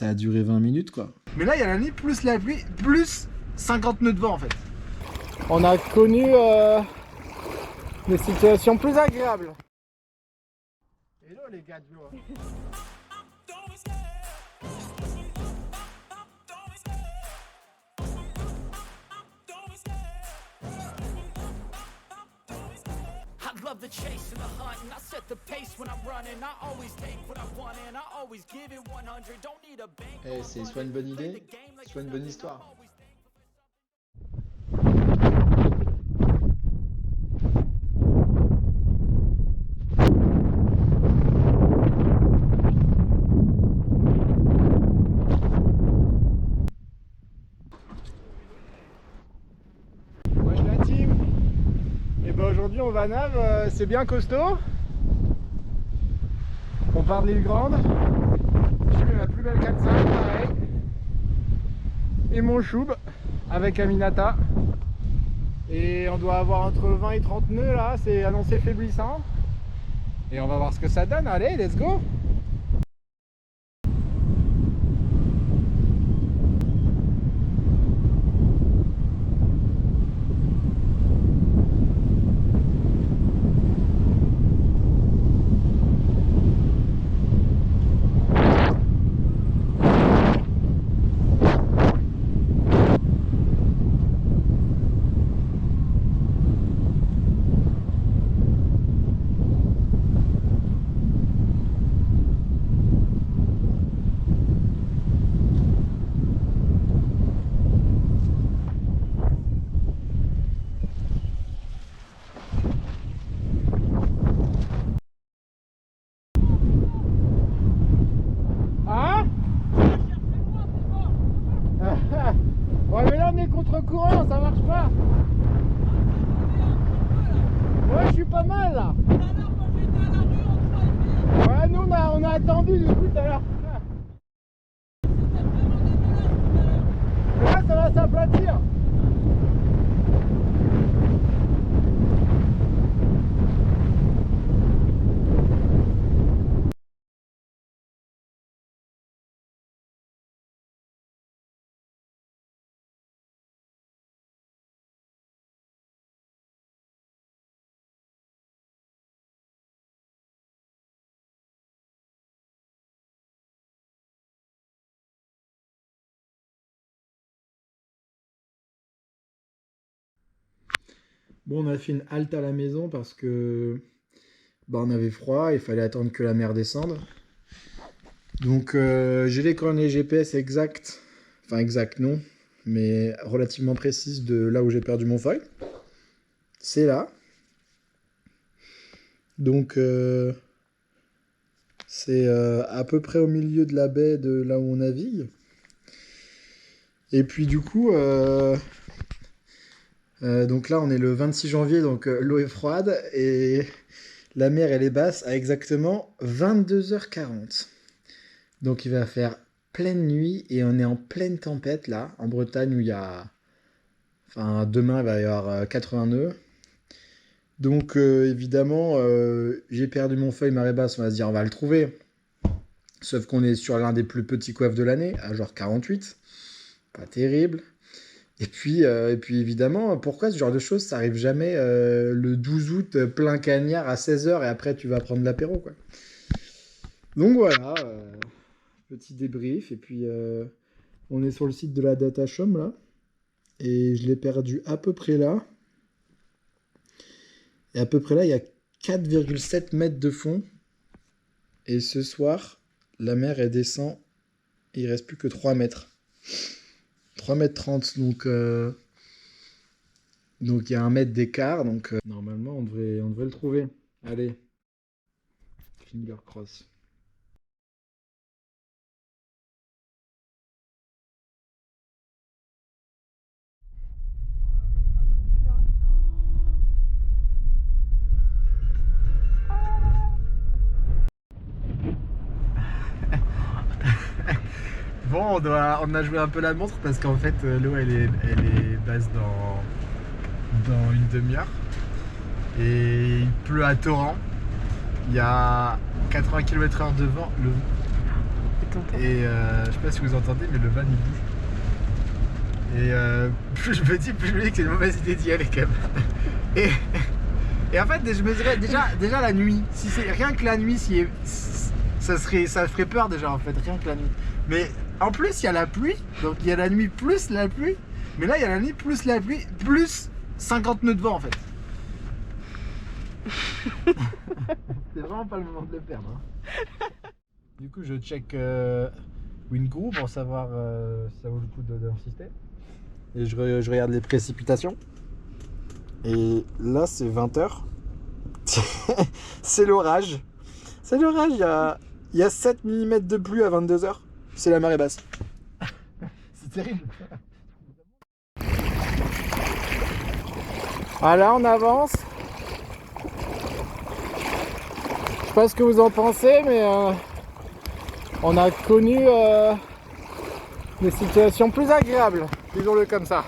ça a duré 20 minutes quoi. Mais là il y a la nuit plus la pluie plus 50 nœuds de vent en fait. On a connu des situations plus agréables. Hello les gars de l'eau. Love the chase and the hunt, and I set the pace when I'm running. I always take what I want and I always give it 100. Don't need a bank. Eh, c'est soit une bonne idée, soit une bonne histoire. Moi je la team. Et ben aujourd'hui on va nave, c'est bien costaud. On part de l'île Grande. Je mets ma plus belle 4x5 pareil. Et mon choub avec Aminata. Et on doit avoir entre 20 et 30 nœuds là, c'est annoncé faiblissant. Et on va voir ce que ça donne, allez let's go. Ouais mais là on est contre-courant, ça marche pas. Ouais je suis pas mal là. Ouais nous on a attendu du coup tout à l'heure. Là ça va s'aplatir. Bon, on a fait une halte à la maison parce que on avait froid, il fallait attendre que la mer descende. Donc j'ai les coordonnées GPS exactes, enfin exact non, mais relativement précises de là où j'ai perdu mon foil. C'est là. Donc c'est à peu près au milieu de la baie de là où on navigue. Et puis du coup... donc là on est le 26 janvier, donc l'eau est froide et la mer elle est basse à exactement 22h40. Donc il va faire pleine nuit et on est en pleine tempête là, en Bretagne où il y a... Enfin demain il va y avoir 80 nœuds. Donc évidemment j'ai perdu mon feuille marée basse, on va se dire on va le trouver. Sauf qu'on est sur l'un des plus petits coiffes de l'année, à genre 48. Pas terrible. Et puis évidemment, pourquoi ce genre de choses, ça arrive jamais le 12 août, plein cagnard à 16h et après tu vas prendre l'apéro, quoi. Donc voilà, petit débrief. Et puis on est sur le site de la Datashom là. Et je l'ai perdu à peu près là. Et à peu près là, il y a 4,7 mètres de fond. Et ce soir, la mer elle descend. Il reste plus que 3 mètres. 3,30 m, donc il y a 1 mètre d'écart, donc normalement on devrait le trouver. Allez, finger cross. Bon, on a joué un peu la montre parce qu'en fait l'eau elle est basse dans une demi-heure et il pleut à torrent. Il y a 80 km/h de vent. Et je sais pas si vous entendez, mais le van il bouge. Et plus je me dis que c'est une mauvaise idée d'y aller quand même. Et en fait, je me dirais déjà la nuit, si c'est rien que la nuit, ça ferait peur déjà en fait, rien que la nuit. Mais en plus, il y a la pluie, donc il y a la nuit plus la pluie. Mais là, il y a la nuit plus la pluie, plus 50 nœuds de vent en fait. C'est vraiment pas le moment de le perdre. Hein. Du coup, je check WinGroup pour savoir si ça vaut le coup d'insister. Et je regarde les précipitations. Et là, c'est 20h. C'est l'orage. C'est l'orage. Il y a 7 mm de pluie à 22h. C'est la marée basse. C'est terrible. Voilà, on avance. Je sais pas ce que vous en pensez, mais on a connu des situations plus agréables, disons-le comme ça.